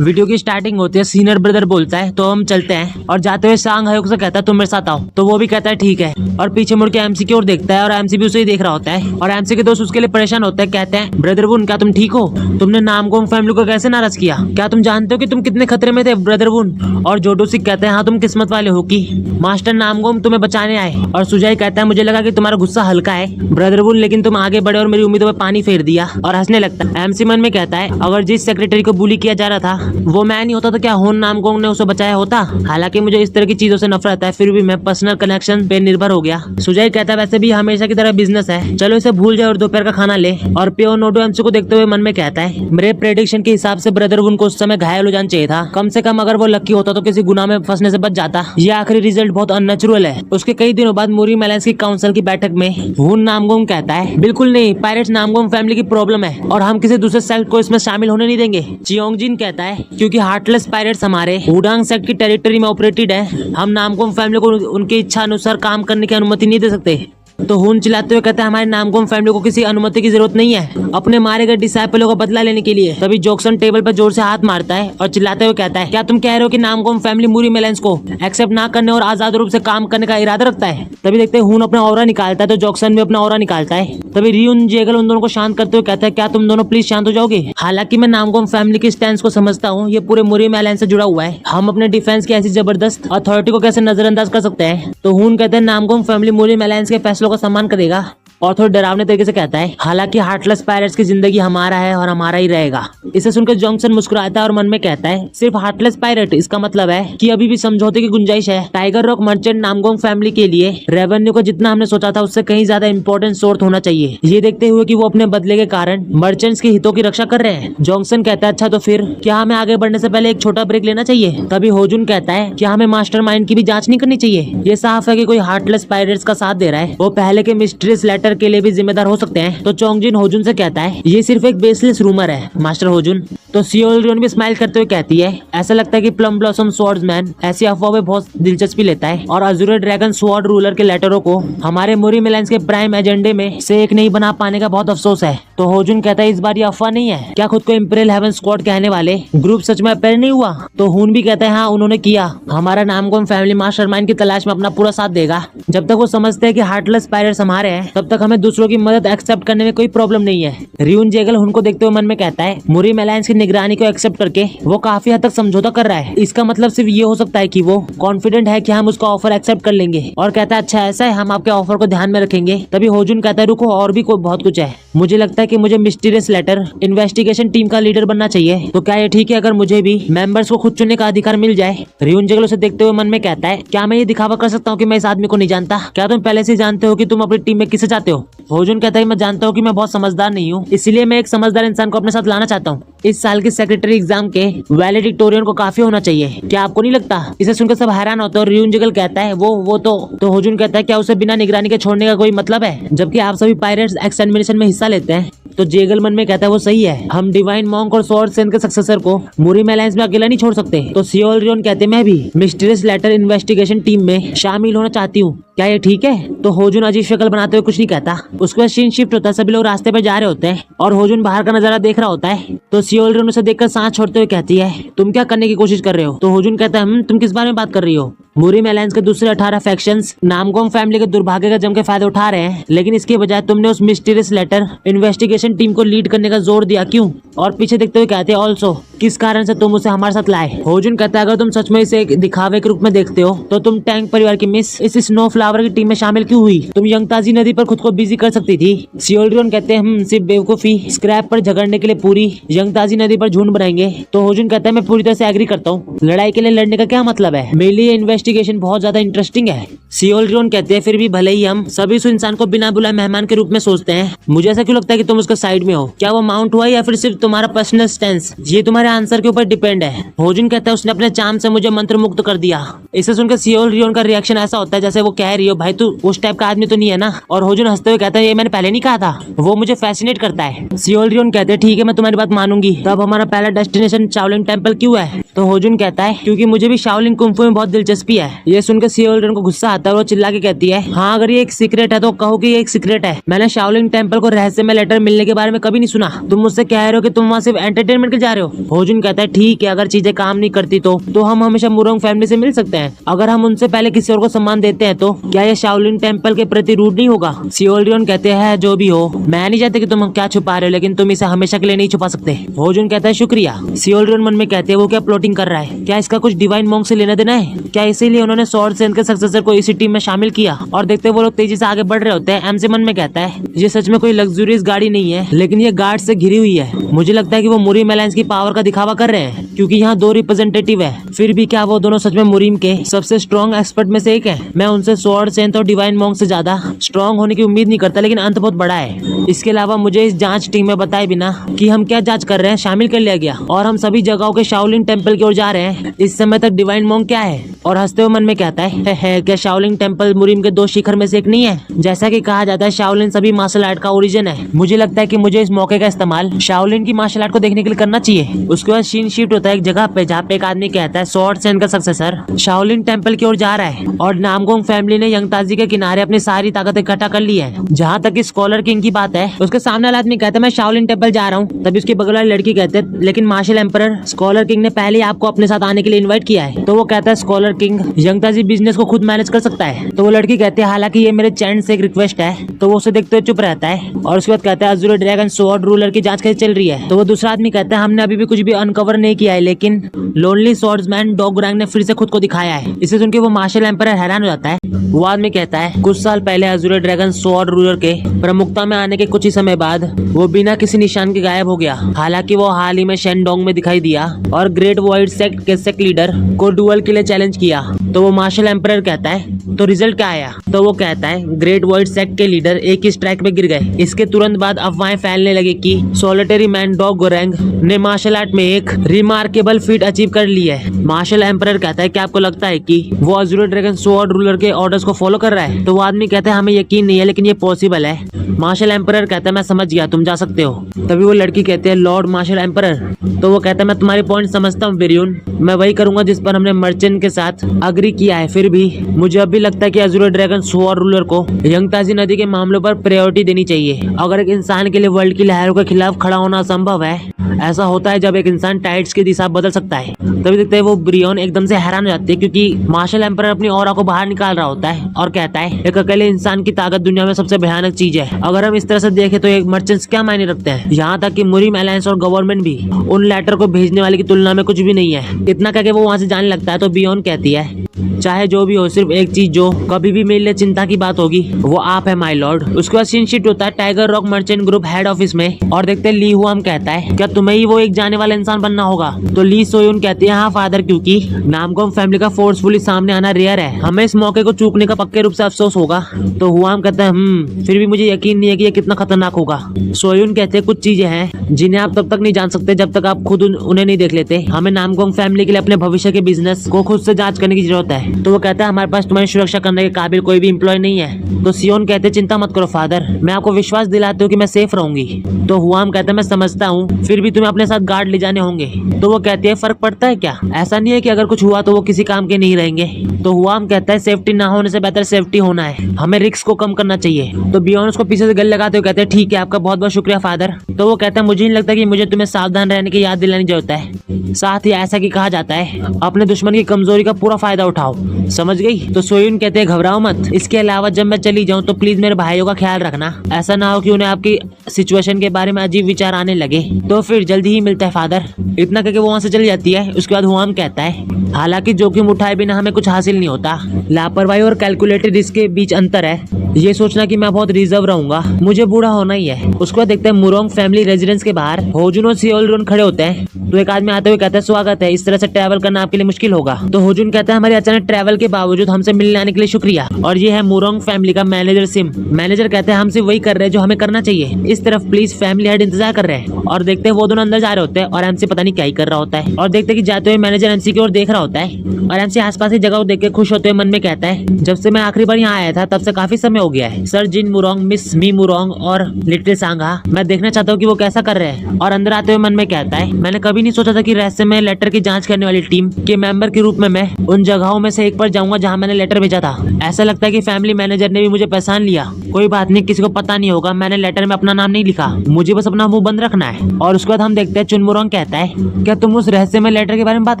Video की starting होती है, सीनियर ब्रदर बोलता है तो हम चलते हैं, और जाते हुए सांग हायोक से कहता है तुम मेरे साथ आओ, तो वो भी कहता है ठीक है, और पीछे मुड़ के एमसी की ओर देखता है और एमसी भी उसे ही देख रहा होता है, और एमसी के दोस्त उसके लिए परेशान होते हैं। कहते हैं ब्रदर वुन क्या तुम ठीक हो? तुमने नामगोंग फैमिली को कैसे नाराज किया? क्या तुम जानते हो कि तुम कितने खतरे में थे ब्रदर वुन? और जोडोसिक कहते हैं हाँ तुम किस्मत वाले हो कि मास्टर नामगोंग तुम्हें बचाने आए। और सुजाई कहता है मुझे लगा कि तुम्हारा गुस्सा हल्का है ब्रदर वुन, लेकिन तुम आगे बढ़े और मेरी उम्मीदों पर पानी फेर दिया, और हंसने लगता है। एमसी मन में कहता है अगर जिस सेक्रेटरी को बुली किया जा रहा था वो मैं नहीं होता तो क्या होन नामगोंग ने उसे बचाया होता? हालांकि मुझे इस तरह की चीजों से नफरत है, फिर भी मैं पर्सनल कनेक्शन पे निर्भर हो गया। सुजाई कहता है वैसे भी हमेशा की तरह बिजनेस है, चलो इसे भूल जाए और दोपहर का खाना ले। और पियो नोडो एमसी को देखते हुए मन में कहता है मेरे प्रेडिक्शन के हिसाब से ब्रदर वुन को उस समय घायल हो जाना चाहिए था, कम से कम अगर वो लकी होता तो किसी गुनाह में फंसने से बच जाता। ये आखिरी रिजल्ट बहुत अननेचुरल है। उसके कई दिनों बाद मूरी मैलेंस की काउंसिल की बैठक में वुन नामगोंग कहता है बिल्कुल नहीं, पायरेट्स नामगोंग फैमिली की प्रॉब्लम है और हम किसी दूसरे सेक्ट को इसमें शामिल होने नहीं देंगे। चियोंगजिन कहता है क्योंकि हार्टलेस पायरेट्स हमारे वुडांग सेक्ट की टेरिटरी में ऑपरेटेड है, हम नामगोंग फैमिली को उनकी इच्छा अनुसार काम करने की अनुमति नहीं दे सकते। तो हुन चिल्लाते हुए कहता है हमारे नामगोंग फैमिली को किसी अनुमति की जरूरत नहीं है अपने मारे गए डिसाइपलों का बदला लेने के लिए। तभी जोक्सन टेबल पर जोर से हाथ मारता है और चिल्लाते हुए कहता है क्या तुम कह रहे हो कि नामगोंग फैमिली मूरी मेलेंस को एक्सेप्ट ना करने और आजाद रूप से काम करने का इरादा रखता है? तभी देखते हैं हुन अपना ऑरा निकालता है तो जोक्सन भी अपना ऑरा निकालता है। तभी रियुन जेगल उन दोनों को शांत करते हुए कहता है क्या तुम दोनों प्लीज शांत हो जाओगे? हालांकि मैं नामगोंग फैमिली की स्टैंड को समझता हूँ, ये पूरे मूरी मेलेंस से जुड़ा हुआ है, हम अपने डिफेंस की ऐसी जबरदस्त अथॉरिटी को कैसे नजरअंदाज कर सकते हैं? तो हुन कहते हैं नामगोंग फैमिली मूरी मेलेंस के फैसलों का सम्मान करेगा, और थोड़ा डरावने तरीके से कहता है हालांकि हार्टलेस पायरेट्स की जिंदगी हमारा है और हमारा ही रहेगा। इसे सुनकर जॉन्सन मुस्कुराता है और मन में कहता है सिर्फ हार्टलेस पायरेट, इसका मतलब है कि अभी भी समझौते की गुंजाइश है। टाइगर रॉक मर्चेंट नामगोंग फैमिली के लिए रेवेन्यू को जितना हमने सोचा था उससे कहीं ज्यादा इंपॉर्टेंट सोर्स होना चाहिए, ये देखते हुए कि वो अपने बदले के कारण मर्चेंट्स के हितों की रक्षा कर रहे हैं। जॉन्सन कहता है अच्छा तो फिर क्या हमें आगे बढ़ने से पहले एक छोटा ब्रेक लेना चाहिए? तभी होजुन कहता है क्या हमें मास्टरमाइंड की भी जांच नहीं करनी चाहिए? ये साफ है कि कोई हार्टलेस पायरेट्स का साथ दे रहा है, वो पहले के मिस्ट्रियस लेटर के लिए भी जिम्मेदार हो सकते हैं। तो चोंगजिन होजुन से कहता है ये सिर्फ एक बेसलेस रूमर है मास्टर होजुन। तो सियोल रियोन भी स्माइल करते हुए कहती है ऐसा लगता है कि प्लम ब्लॉसम स्वॉर्ड्समैन ऐसी अफवाह में बहुत दिलचस्पी लेता है और अजूरे ड्रैगन स्वॉर्ड रूलर के लेटरों को हमारे मूरी मेलेंस के प्राइम एजेंडे में से एक नहीं बना पाने का बहुत अफसोस है। तो होजुन कहता है इस बार ये अफवाह नहीं है, क्या खुद को इंपीरियल हेवन स्क्वाड कहने वाले ग्रुप सच में अपेयर नहीं हुआ? तो हुन भी कहता है हाँ उन्होंने किया, हमारा नामगोंग फैमिली मास्टरमाइंड की तलाश में अपना पूरा साथ देगा। जब तक वो समझते हैं कि हार्टलेस पायरेट्स हमारे हैं तब तक हमें दूसरों की मदद एक्सेप्ट करने में कोई प्रॉब्लम नहीं है। रियुन जेगल उनको देखते हुए मन में कहता है मूरी मेलेंस की निगरानी को एक्सेप्ट करके वो काफी हद तक समझौता कर रहा है, इसका मतलब सिर्फ ये हो सकता है कि वो कॉन्फिडेंट है कि हम उसका ऑफर एक्सेप्ट कर लेंगे। और कहता है अच्छा ऐसा है, हम आपके ऑफर को ध्यान में रखेंगे। तभी होजुन कहता है रुको और भी बहुत कुछ है, मुझे लगता है कि मुझे मिस्टीरियस लेटर इन्वेस्टिगेशन टीम का लीडर बनना चाहिए, तो क्या ये ठीक है अगर मुझे भी मेंबर्स को खुद चुनने का अधिकार मिल जाए? रियुन जेगल उसे देखते हुए मन में कहता है क्या मैं ये दिखावा कर सकता हूँ कि मैं इस आदमी को नहीं जानता? क्या तुम पहले से जानते हो कि तुम अपनी टीम में किसे चाहते हो? होजुन कहता है मैं जानता हूँ कि मैं बहुत समझदार नहीं हूँ, इसलिए मैं एक समझदार इंसान को अपने साथ लाना चाहता हूँ। इस साल की सेक्रेटरी एग्जाम के वैलेडिक्टोरियन को काफी होना चाहिए, क्या आपको नहीं लगता? इसे सुनकर सब हैरान होते हैं और रियुन जेगल कहता है वो तो होजुन कहता है क्या उसे बिना निगरानी के छोड़ने का कोई मतलब है, जबकि आप सभी पायरेट्स एक्सएमिनेशन में हिस्सा लेते हैं? तो जेगल मन में कहता है वो सही है, हम डिवाइन मॉन्क और स्वॉर्ड सेन के सक्सेसर को मूरी मेलेंस में अकेला नहीं छोड़ सकते। तो सियोल रियोन कहते मैं भी मिस्टीरियस लेटर इन्वेस्टिगेशन टीम में शामिल होना चाहती हूँ, क्या ये ठीक है? तो होजुन अजीब शक्ल बनाते हुए कुछ नहीं कहता। उसके बाद सीन शिफ्ट होता है, सभी लोग रास्ते पर जा रहे होते हैं और होजुन बाहर का नजारा देख रहा होता है। तो सियोल रियोन उसे देखकर सांस छोड़ते हुए कहती है तुम क्या करने की कोशिश कर रहे हो? तो होजुन कहता है तुम किस बारे में बात कर रही हो? मूरी मेलेंस के दूसरे 18 फैक्शंस नामगोंग फैमिली के दुर्भाग्य का जम के फायदा उठा रहे हैं, लेकिन इसके बजाय तुमने उस मिस्टीरियस लेटर इन्वेस्टिगेशन टीम को लीड करने का जोर दिया, क्यों? और पीछे देखते हुए कहते हैं ऑल्सो किस कारण से तुम उसे हमारे साथ लाए? होजुन कहता है अगर तुम सच में इसे एक दिखावे के रूप में देखते हो तो तुम टैंक परिवार की मिस इस स्नो फ्लावर की टीम में शामिल क्यों हुई? तुम यंगताजी नदी पर खुद को बिजी कर सकती थी। सियोल रियोन कहते हैं सिर्फ बेवकूफी स्क्रैप पर झगड़ने के लिए पूरी यंगताजी नदी पर झुंड बनाएंगे। तो होजुन कहता है मैं पूरी तरह से एग्री करता हूँ, लड़ाई के लिए लड़ने का क्या मतलब है, मेरे लिए इन्वेस्टिगेशन बहुत ज्यादा इंटरेस्टिंग है। सियोल रियोन कहते हैं फिर भी भले ही हम सभी उस इंसान को बिना बुलाए मेहमान के रूप में सोचते हैं, मुझे ऐसा क्यों लगता है कि तुम उसके साइड में हो? क्या वो माउंट हुआ या फिर सिर्फ तुम्हारा पर्सनल स्टैंस? ये तुम्हारे आंसर के ऊपर डिपेंड है। होजुन कहता है उसने अपने चार्म से मुझे मंत्र मुक्त कर दिया। इसे सुनकर सियोल रियोन का रिएक्शन ऐसा होता है जैसे वो कह रही हो भाई तू उस टाइप का आदमी तो नहीं है ना? और होजुन हंसते हुए कहता है ये मैंने पहले नहीं कहा था, वो मुझे फैसिनेट करता है। सियोल रियोन कहते हैं ठीक है मैं तुम्हारी बात मानूंगी, तब हमारा पहला डेस्टिनेशन चाओलिन टेम्पल क्यों है? तो होजुन कहता है क्योंकि मुझे भी शाओलिन कुंफू में बहुत दिलचस्पी है। ये सुनकर सियोलरन को गुस्सा आता है और वो चिल्ला के कहती है, हाँ अगर ये एक सीक्रेट है तो कहो कि ये एक सीक्रेट है। मैंने शाओलिन टेम्पल को रहस्यमय लेटर मिलने के बारे में कभी नहीं सुना। तुम मुझसे कह रहे हो कि तुम वहाँ सिर्फ एंटरटेनमेंट के जा रहे हो। होजुन कहता है ठीक है, अगर चीजें काम नहीं करती तो हम हमेशा मुरोंग फैमिली से मिल सकते हैं। अगर हम उनसे पहले किसी और को सम्मान देते हैं तो क्या ये शाओलिन टेम्पल के प्रति रूड नहीं होगा। सियोलरन कहते हैं जो भी हो, मैं नहीं चाहते कि तुम क्या छुपा रहे हो, लेकिन तुम इसे हमेशा के लिए नहीं छुपा सकते। होजुन कहता है शुक्रिया। सियोलरन मन में कहते हैं वो क्या प्लॉटिंग कर रहा है, क्या इसका कुछ डिवाइन मॉन्क से लेना देना है, क्या इसीलिए उन्होंने स्वॉर्ड सेन के सक्सेसर को इसी टीम में शामिल किया। और देखते वो लोग तेजी से आगे बढ़ रहे होते हैं। एमसी मन में कहता है ये सच में कोई लग्जूरियस गाड़ी नहीं है, लेकिन ये गार्ड से घिरी हुई है। मुझे लगता है कि वो मुरीम अलायंस की पावर का दिखावा कर रहे हैं, क्योंकि यहाँ 2 रिप्रेजेंटेटिव है। फिर भी क्या वो दोनों सच में मुरीम के सबसे स्ट्रॉन्ग एक्सपर्ट में से एक है। मैं उनसे स्वॉर्ड सेन और डिवाइन मॉन्क से ज्यादा स्ट्रॉन्ग होने की उम्मीद नहीं करता, लेकिन अंत बहुत बड़ा है। इसके अलावा मुझे इस जांच टीम में बताए बिना कि हम क्या जांच कर रहे हैं शामिल कर लिया गया, और हम सभी जगहों के शाओलिन टेम्पल की ओर जा रहे हैं। इस समय तक डिवाइन मॉन्क क्या है। और हंसते हुए मन में कहता है क्या शाओलिन टेम्पल मुरीम के 2 शिखर में से एक नहीं है। जैसा कि कहा जाता है शाओलिन सभी मार्शल आर्ट का ओरिजिन है। मुझे लगता है कि मुझे इस मौके का इस्तेमाल शाओलिन की मार्शल आर्ट को देखने के लिए करना चाहिए। उसके बाद सीन शिफ्ट होता है एक जगह पे जहाँ पे एक आदमी कहता है स्वॉर्ड सेन का सक्सेसर शाओलिन टेम्पल की ओर जा रहा है, और नामगोंग फैमिली ने यंगताजी के किनारे अपनी सारी ताकत इकट्ठा कर ली है। जहाँ तक स्कॉलर किंग की बात है, उसके सामने वाला आदमी कहता है मैं शाओलिन टेम्पल जा रहा हूँ। तभी उसकी बगल वाली लड़की कहते हैं लेकिन मार्शल एम्परर स्कॉलर किंग ने पहले आपको अपने साथ आने के लिए इन्वाइट किया है। तो वो कहता है स्कॉलर किंग यंगताजी बिजनेस को खुद मैनेज कर सकता है। तो वो लड़की कहती है हालांकि ये मेरे चैन से एक रिक्वेस्ट है। तो वो उसे देखते हुए चुप रहता है, और उसके बाद कहता है अज़ूर ड्रैगन स्वॉर्ड रूलर की जांच कैसे चल रही है। तो वो दूसरा आदमी कहता है हमने अभी भी कुछ भी अनकवर नहीं किया है, लेकिन लोनली स्वॉर्ड्समैन डॉगरैंग ने फिर से खुद को दिखाया है। इसे सुनकर वो मार्शल एम्परर हैरान हो जाता है। वो आदमी कहता है कुछ साल पहले अज़ूर ड्रैगन स्वॉर्ड रूलर के प्रमुखता में आने के कुछ ही समय बाद वो बिना किसी निशान के गायब हो गया। हालांकि वो हाल ही में शेनडोंग में दिखाई दिया और ग्रेट वाइड सेक्ट के सेक्ट लीडर को डुअल के लिए चैलेंज किया। तो वो मार्शल एम्परर कहता है तो रिजल्ट क्या आया। तो वो कहता है ग्रेट वाइड सेक्ट के लीडर एक ही स्ट्राइक में गिर गए। इसके तुरंत बाद अफवाहें फैलने लगी कि सोलिटरी मैन डॉगरैंग ने मार्शल आर्ट में एक रिमार्केबल फीट अचीव कर ली है। मार्शल एम्परर कहता है क्या आपको लगता है कि वो अज़ूर ड्रैगन स्वॉर्ड रूलर के ऑर्डर्स को फॉलो कर रहा है। तो वो आदमी कहता है हमें यकीन नहीं है, लेकिन ये पॉसिबल है। मार्शल एम्परर कहता है मैं समझ गया, तुम जा सकते हो। तभी वो लड़की कहती है लॉर्ड मार्शल एम्परर। तो वो कहता है मैं तुम्हारी पॉइंट समझता हूँ बिरियन, मैं वही करूंगा जिस पर हमने मर्चेंट के साथ अग्री किया है। फिर भी मुझे अब भी लगता है कि अज़ूर ड्रैगन स्वॉर्ड रूलर को यंगताजी नदी के मामलों पर प्रायोरिटी देनी चाहिए। अगर एक इंसान के लिए वर्ल्ड की लहरों के खिलाफ खड़ा होना असंभव है, ऐसा होता है जब एक इंसान टाइड्स की दिशा बदल सकता है। तभी देखते हैं वो ब्रियन एकदम से हैरान हो जाती है, क्योंकि मार्शल एम्परर अपनी ऑरा को बाहर निकाल रहा होता है और कहता है एक अकेले इंसान की ताकत दुनिया में सबसे भयानक चीज है। अगर हम इस तरह से देखें तो एक मर्चेंट्स क्या मायने रखते हैं। यहाँ तक कि मुरीम अलायंस और गवर्नमेंट भी उन लेटर को भेजने वाले की तुलना में कुछ भी नहीं है। इतना कहकर वो वहाँ से जाने लगता है। तो बियॉन कहती है चाहे जो भी हो, सिर्फ एक चीज जो कभी भी मेरे लिए चिंता की बात होगी वो आप है माय लॉर्ड। उसके बाद सीन शिफ्ट होता है tiger rock merchant group head office में, और देखते हैं ली हुआम कहता है क्या तुम्हें ही वो एक जाने वाला इंसान बनना होगा। तो ली सोयुन कहती है हाँ फादर, क्योंकि नामगोंग फैमिली का फोर्सफुली सामने आना रेयर है, हमें इस मौके को चूकने का पक्के रूप से अफसोस होगा। तो हुआम कहता है फिर भी मुझे यकीन नहीं है कि ये कितना खतरनाक होगा। सोयुन कहते हैं कुछ चीजें हैं जिन्हें आप तब तक नहीं जान सकते जब तक आप खुद उन्हें नहीं देख लेते। हमें नामगोंग फैमिली के लिए अपने भविष्य के बिजनेस को खुद से जांच करने की जरूरत है। तो वो कहता है हमारे पास तुम्हारी सुरक्षा करने के काबिल कोई भी एम्प्लॉय नहीं है। तो सियोन कहते हैं चिंता मत करो फादर, मैं आपको विश्वास दिलाती हूँ कि मैं सेफ रहूंगी। तो हुआम कहता है मैं समझता हूँ, फिर भी तुम्हें अपने साथ गार्ड ले जाने होंगे। तो वो कहती है फर्क पड़ता है क्या, ऐसा नहीं है कि अगर कुछ हुआ तो वो किसी काम के नहीं रहेंगे। तो हुआम कहता है सेफ्टी ना होने से बेहतर सेफ्टी होना है, हमें रिस्क को कम करना चाहिए। तो बियॉन उसको पीछे से गले लगाते हुए कहते हैं ठीक है, आपका बहुत बहुत शुक्रिया फादर। तो वो कहता है मुझे नहीं लगता कि मुझे तुम्हें सावधान रहने की याद दिलानी जरूरत है। साथ ही ऐसा कि कहा जाता है अपने दुश्मन की कमजोरी का पूरा फायदा उठाओ, समझ गई। तो सोयुन कहते हैं घबराओ मत, इसके अलावा जब मैं चली जाऊं तो प्लीज मेरे भाइयों का ख्याल रखना, ऐसा ना हो कि उन्हें आपकी सिचुएशन के बारे में अजीब विचार आने लगे। तो फिर जल्दी ही मिलता है फादर। इतना करके वो वहाँ से चली जाती है। उसके बाद हुआम कहता है हालांकि जोखिम उठाए बिना हमें कुछ हासिल नहीं होता, लापरवाही और कैलकुलेटेड रिस्क के बीच अंतर है ये सोचना कि मैं बहुत रिजर्व रहूंगा, मुझे बूढ़ा होना ही है। उसके बाद देखते हैं मुरोंग फैमिली रेजिडेंस के बाहर होजुन और सियोलरन खड़े होते हैं। तो एक आदमी आते हुए कहता है स्वागत है, इस तरह से ट्रैवल करना आपके लिए मुश्किल होगा। तो होजुन कहता है हमारे अचानक ट्रैवल के बावजूद हमसे मिलने आने के लिए शुक्रिया, और ये है मुरोंग फैमिली का मैनेजर सिम। मैनेजर कहते हैं हम सिर्फ वही कर रहे हैं जो हमें करना चाहिए, इस तरफ प्लीज फैमिली हेड इंतजार कर रहे हैं। और देखते हैं वो दोनों अंदर जा रहे होते हैं और एमसी पता नहीं क्या ही कर रहा होता है। और देखते हैं कि जाते हुए मैनेजर एमसी की ओर देख रहा होता है और एमसी आसपास की जगह को देख के खुश होते हुए मन में कहता है जब से मैं आखिरी बार यहाँ आया था तब से काफी समय में हो गया है। सर जिन मुरोंग, मिस मी मुरोंग और लिटिल सांगा, मैं देखना चाहता हूँ कि वो कैसा कर रहे हैं। और अंदर आते हुए मन में कहता है, मैंने कभी नहीं सोचा था कि रहस्यमय लेटर की जांच करने वाली टीम के मेंबर के रूप में मैं उन जगहों में से एक पर जाऊंगा जहां मैंने लेटर भेजा था। ऐसा लगता है कि फैमिली मैनेजर ने भी मुझे पहचान लिया। कोई बात नहीं, किसी को पता नहीं होगा, मैंने लेटर में अपना नाम नहीं लिखा, मुझे बस अपना मुंह बंद रखना है। और उसके बाद हम देखते हैं चुनमुरोंग कहता है, क्या तुम उस रहस्यमय लेटर के बारे में बात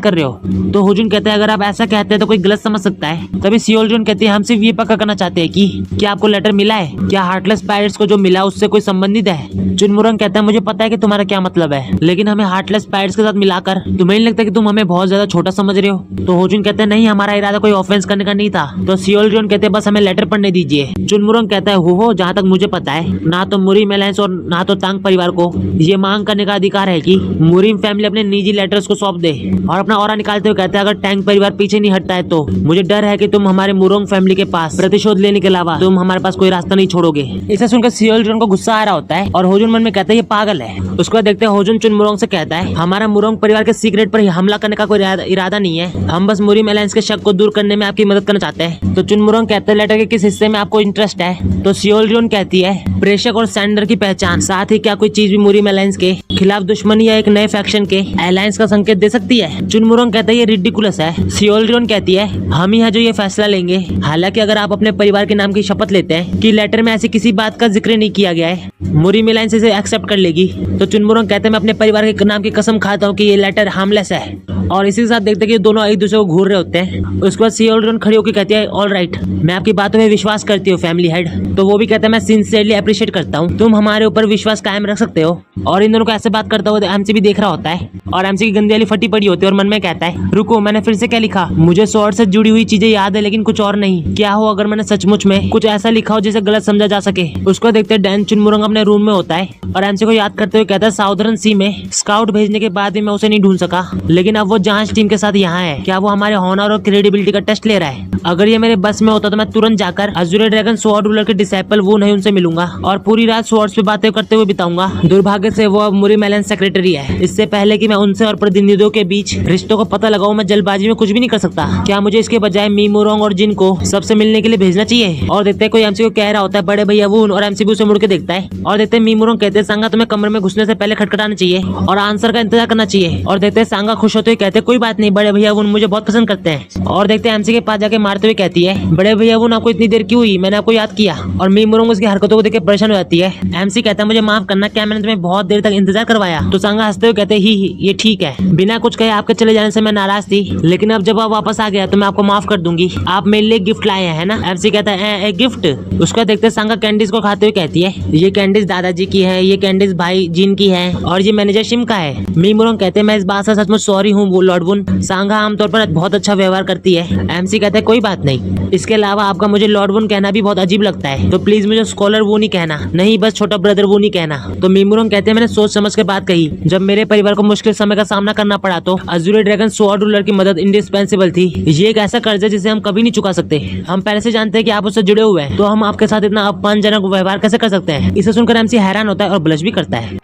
कर रहे हो? तो हुजुन कहते हैं, अगर आप ऐसा कहते हैं तो कोई गलत समझ सकता है। तभी सियोलजुन कहती है, हम सिर्फ ये पक्का करना चाहते हैं कि क्या आपको लेटर मिला है, क्या हार्टलेस पायरेट्स को जो मिला उससे कोई संबंधित है? चुनमुरोंग कहता है, मुझे पता है कि तुम्हारा क्या मतलब है, लेकिन हमें हार्टलेस पायरेट्स के साथ मिलाकर तुम्हें नहीं लगता कि तुम हमें बहुत ज्यादा छोटा समझ रहे हो? तो हुजुन कहते हैं, नहीं, हमारा इरादा कोई ऑफेंस करने का नहीं था। तो सियोलजुन कहते हैं, बस हमें लेटर पढ़ने दीजिए। चुनमुरोंग कहता है, हो जहाँ तक मुझे पता है, ना तो मुरिम एलायंस और ना तो तांग परिवार को ये मांग करने का अधिकार है कि मुरिम फैमिली अपने निजी लेटर्स को सौंप दे। और अपना ऑरा निकालते हुए कहते हैं, अगर टैंग परिवार पीछे नहीं हटता है तो मुझे डर है कि तुम हमारे मुरोंग फैमिली के पास प्रतिशोध लेने के अलावा तुम हमारे पास कोई रास्ता नहीं छोड़ोगे। इसे सुनकर सियोलजुन को गुस्सा आ रहा होता है और हुजुन मन में कहता है, ये पागल है। उसके बाद देखते हैं हुजुन चुनमुरोंग से कहता है, हमारा मुरोंग परिवार के सीक्रेट पर हमला करने का कोई इरादा नहीं है, हम बस मुरिम एलायंस के शक को दूर करने में आपकी मदद करना चाहते हैं। तो चुनमुरोंग कहते हैं, लेटर के किस हिस्से में आपको इंटरेस्ट है? तो सियोलजुन कहती है, प्रेषक और सेंडर की पहचान, साथ ही क्या कोई चीज भी मुरिम एलायंस के खिलाफ दुश्मनी या एक नए फैक्शन के एलायंस का संकेत दे सकती है? चुनमुरोंग कहता है, ये रिडिकुलस है। सियोलजुन कहती है, हम ही है जो ये फैसला लेंगे। हालांकि अगर आप अपने परिवार के नाम की शपथ लेते हैं कि लेटर में ऐसी किसी बात का जिक्र नहीं किया गया है, मुरिम एलायंस इसे एक्सेप्ट कर लेगी। तो चुनमुरोंग कहते हैं, मैं अपने परिवार के नाम की कसम खाता हूँ कि ये लेटर हार्मलेस है। और इसी के साथ देखते हैं कि दोनों एक दूसरे को घूर रहे होते हैं। उसके बाद सियोलजुन खड़ी होकर कहती है, ऑल राइट, मैं आपकी बातों में विश्वास करती हूँ फैमिली हेड। तो वो भी कहता है, मैं सिंसियरली अप्रिशिएट करता हूँ, तुम हमारे ऊपर विश्वास कायम रख सकते हो। और इन दोनों को ऐसे बात करता हुआ एमसी भी देख रहा होता है और एमसी की गंदी वाली फटी पड़ी होती है और मन में कहता है, रुको, मैंने फिर से क्या लिखा? मुझे स्वॉर्ड से जुड़ी हुई चीजें याद है लेकिन कुछ और नहीं। क्या हो अगर मैंने सचमुच में कुछ ऐसा लिखा हो जिसे गलत समझा जा सके? उसको देखते डैन चुनमुरोंग अपने रूम में होता है और एमसी को याद करते हुए कहता है, साउदर्न सी में स्काउट भेजने के बाद भी मैं उसे नहीं ढूंढ सका, लेकिन अब वो जांच टीम के साथ यहाँ है। क्या वो हमारे हॉनर और क्रेडिबिलिटी का टेस्ट ले रहा है? अगर ये मेरे बस में होता तो मैं तुरंत जाकर अज़ूरे ड्रैगन स्वॉर्ड रूलर के डिसाइपल वो नहीं उनसे मिलूंगा और पूरी रात स्वॉर्ड्स पे बातें करते हुए बिताऊंगा। दुर्भाग्य से वो अब मुरिम एलायंस सेक्रेटरी है। इससे पहले कि मैं उनसे और प्रतिनिधियों के बीच रिश्तों को पता लगाऊं, मैं जल्दबाजी में कुछ भी नहीं कर सकता। क्या मुझे इसके बजाय मी मुरोंग और जिन को सबसे मिलने के लिए भेजना चाहिए? और देखते हैं कोई एमसी को कह रहा होता है, बड़े भैया वून, और एमसी भी उसे मुड़ के देखता है और देखते हैं मी मुरोंग कहते हैं, सांगा तुम्हें कमरे में घुसने से पहले खटखटाना चाहिए और आंसर का इंतजार करना चाहिए। और देखते हैं सांगा खुश होते हुए कहते हैं, कोई बात नहीं, बड़े भैया वून मुझे बहुत पसंद करते हैं। और देखते हैं एमसी के पास जाके मारते हुए कहती है, बड़े भैया वून आपको इतनी देर क्यों हुई? मैंने आपको याद किया। और मी मुरोंग उसकी हरकतों को देख के परेशान हो जाती है। एमसी कहता है, मुझे माफ करना, क्या मैंने तुम्हें बहुत देर तक इंतजार करवाया? तो सांगा हंसते हुए कहते हैं, ही ये ठीक है, बिना कुछ कहे आपके चले जाने से मैं नाराज थी, लेकिन अब जब आप वापस आ गया तो मैं आपको माफ कर दूंगी। आप मेरे लिए गिफ्ट लाए हैं ना? एमसी कहता है, एक गिफ्ट? उसका देखते सांगा कैंडीज को खाते हुए कहती है, ये कैंडीज दादाजी की है, ये कैंडीज भाई जिन की है और ये मैनेजर शिम का है। मी मुरोंग कहते हैं, मैं इस बात से सचमुच सॉरी हूँ लॉर्ड वुन, सांगा आमतौर पर बहुत अच्छा व्यवहार करती है। एमसी कहता है, कोई बात नहीं, इसके अलावा आपका मुझे लॉर्ड वुन कहना भी बहुत अजीब लगता है, तो प्लीज मुझे स्कॉलर वो नहीं कहना, नहीं बस छोटा ब्रदर वो नहीं कहना। तो मी मुरोंग कहते हैं, मैंने सोच समझ के बात कही, जब मेरे परिवार को मुश्किल समय का सामना करना पड़ा तो अज़ूरे ड्रैगन स्वॉर्ड रूलर की मदद इंडिस्पेंसिबल थी। ये एक ऐसा कर्ज है जिसे हम कभी नहीं चुका सकते। हम पहले से जानते हैं कि आप उससे जुड़े हुए हैं, तो हम आपके साथ इतना अपमानजनक व्यवहार कैसे कर सकते हैं? इसे सुनकर एमसी हैरान होता है और ब्लश भी करता है।